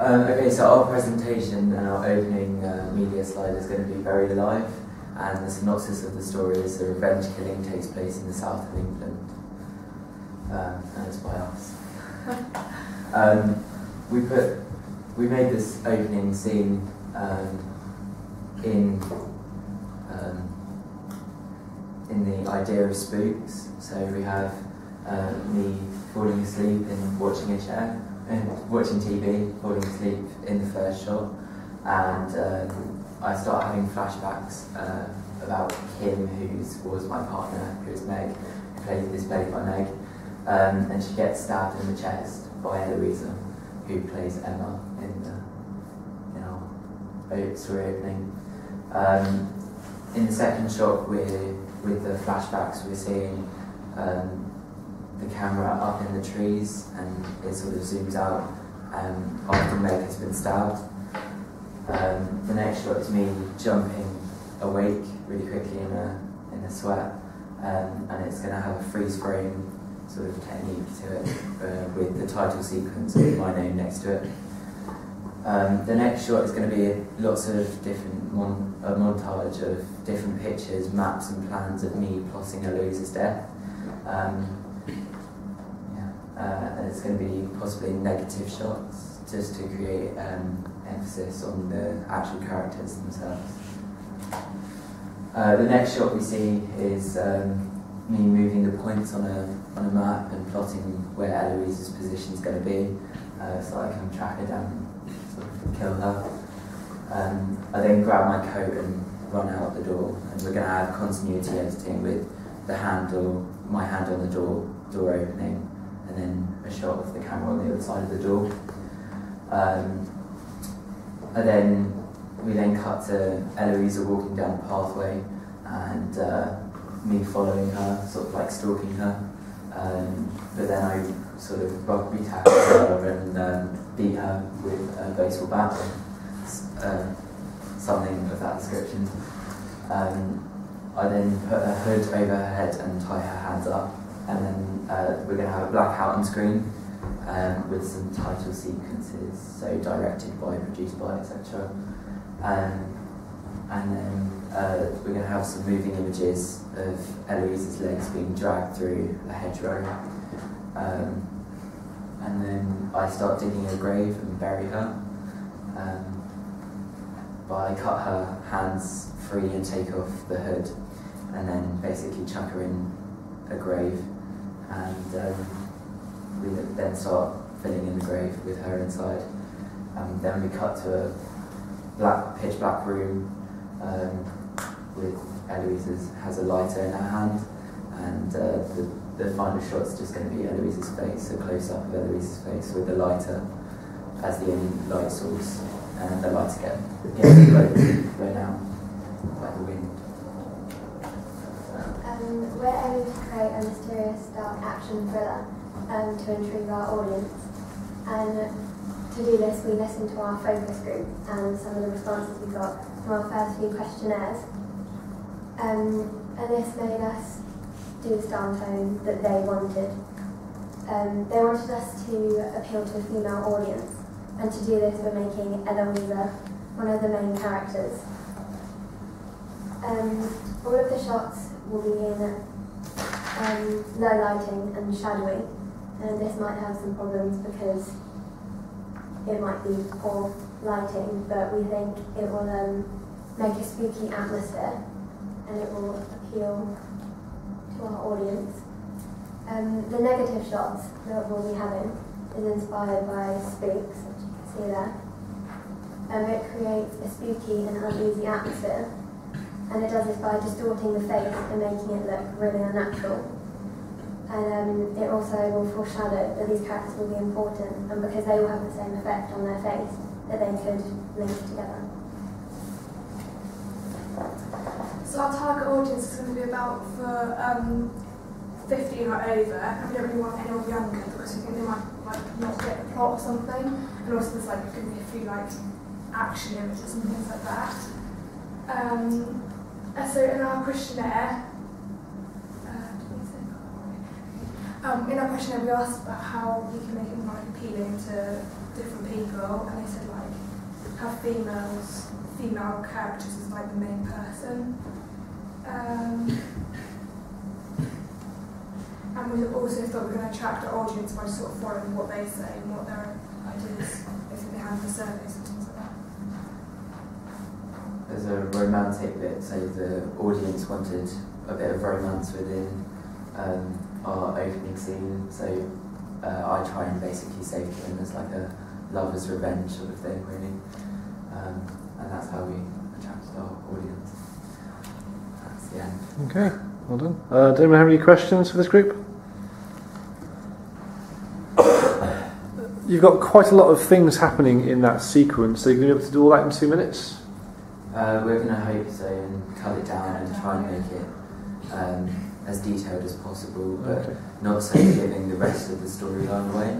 Okay, so our presentation and our opening media slide is going to be very live, and the synopsis of the story is the revenge killing takes place in the south of England, and it's by us. We made this opening scene in the idea of spooks. So we have me falling asleep and watching a chair, and watching TV, falling asleep in the first shot, and I start having flashbacks about Kim, who was my partner, who is Meg, who is played by Meg, and she gets stabbed in the chest by Ellaoisa, who plays Emma in our story opening. In the second shot, with the flashbacks, we're seeing the camera up in the trees, and it sort of zooms out after Meg has been stabbed. The next shot is me jumping awake really quickly in a sweat, and it's going to have a freeze frame sort of technique to it, with the title sequence with my name next to it. The next shot is going to be lots of different a montage of different pictures, maps and plans of me plotting Ellaoisa's death. And it's going to be possibly negative shots, just to create emphasis on the actual characters themselves. The next shot we see is me moving the points on a map and plotting where Ellaoisa's position is going to be, so I can track her down and sort of kill her. I then grab my coat and run out the door, and we're going to have continuity editing with my hand on the door opening, and then a shot of the camera on the other side of the door. We then cut to Ellaoisa walking down the pathway, and me following her, sort of like stalking her. But then I sort of rugby tackle her and beat her with a baseball bat, something of that description. I then put a hood over her head and tie her hands up, and then we're going to have a blackout on screen with some title sequences, so directed by, produced by, etc. And then we're going to have some moving images of Ellaoisa's legs being dragged through a hedgerow. And then I start digging a grave and bury her. But I cut her hands free and take off the hood, and then basically chuck her in a grave. And we then start filling in the grave with her inside. Then we cut to a pitch black room with Ellaoisa has a lighter in her hand, and the final shot's just going to be Ellaoisa's face, a close-up of Ellaoisa's face with the lighter as the only light source, and the lights get blown out by the wind. We're aiming to create a mysterious, dark action thriller to intrigue our audience, and to do this we listened to our focus group and some of the responses we got from our first few questionnaires, and this made us do the style tone that they wanted. They wanted us to appeal to a female audience, and to do this we're making Ellaoisa one of the main characters. All of the shots will be in low lighting and shadowy, and this might have some problems because it might be poor lighting, but we think it will make a spooky atmosphere and it will appeal to our audience. The negative shots that we'll be having is inspired by spooks, which you can see there. It creates a spooky and uneasy atmosphere, and it does this by distorting the face and making it look really unnatural. And it also will foreshadow that these characters will be important, and because they will have the same effect on their face, that they could link together. So our target audience is going to be about for 15 or over, and we don't really want anyone younger because we think they might not get the plot or something, and also there's going to be a few action images and things like that. So in our questionnaire, In our questionnaire, we asked about how you can make it more appealing to different people, and they said like have female characters as like the main person. And we also thought we were going to attract the audience by sort of following what they say and what their ideas basically have for surveys and things like that. There's a romantic bit, so the audience wanted a bit of romance within our opening scene, so I try and basically say to them as like a lover's revenge sort of thing, really, and that's how we attracted our audience. That's the end. Okay, well done. Does anyone have any questions for this group? You've got quite a lot of things happening in that sequence, so you're going to be able to do all that in 2 minutes? We're going to hope so and cut it down and try and make it as detailed as possible, but not so giving the rest of the storyline away.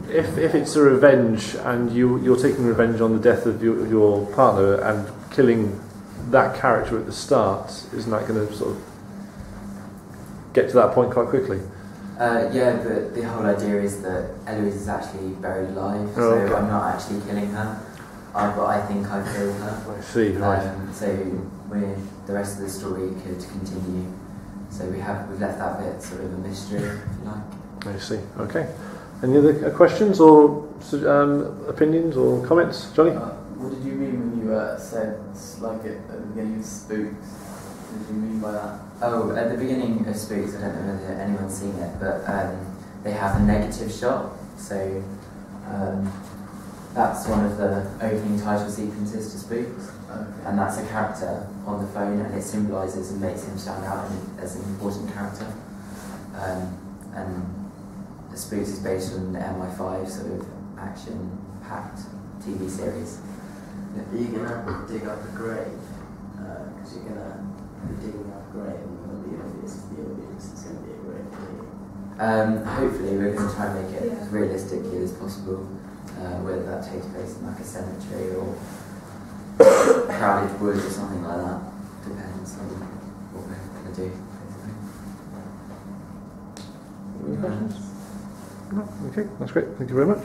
If it's a revenge and you're taking revenge on the death of your partner and killing that character at the start, isn't that going to sort of get to that point quite quickly? Yeah, but the whole idea is that Ellaoisa is actually buried alive, so I'm not actually killing her, but I think I've killed her. I see, right. So the rest of the story could continue. So we've left that bit sort of a mystery, if you like. I see, okay. Any other questions or opinions or comments? Johnny? What did you mean when you said like at the beginning of Spooks? What did you mean by that? Oh, at the beginning of Spooks, I don't know whether anyone's seen it, but they have a negative shot, so that's one of the opening title sequences to Spooks, and that's a character on the phone, and it symbolises and makes him stand out as an important character. And Spooks is based on the MI5 sort of action-packed TV series. Are you going to dig up a grave? Because you're going to be digging up a grave and you're going to be obvious to the audience it's going to be a grave. Hopefully we're going to try and make it as realistically as possible, whether that takes place in like a cemetery or crowded woods or something like that. Depends on what we're going to do, basically. Any questions? No? Okay, that's great. Thank you very much.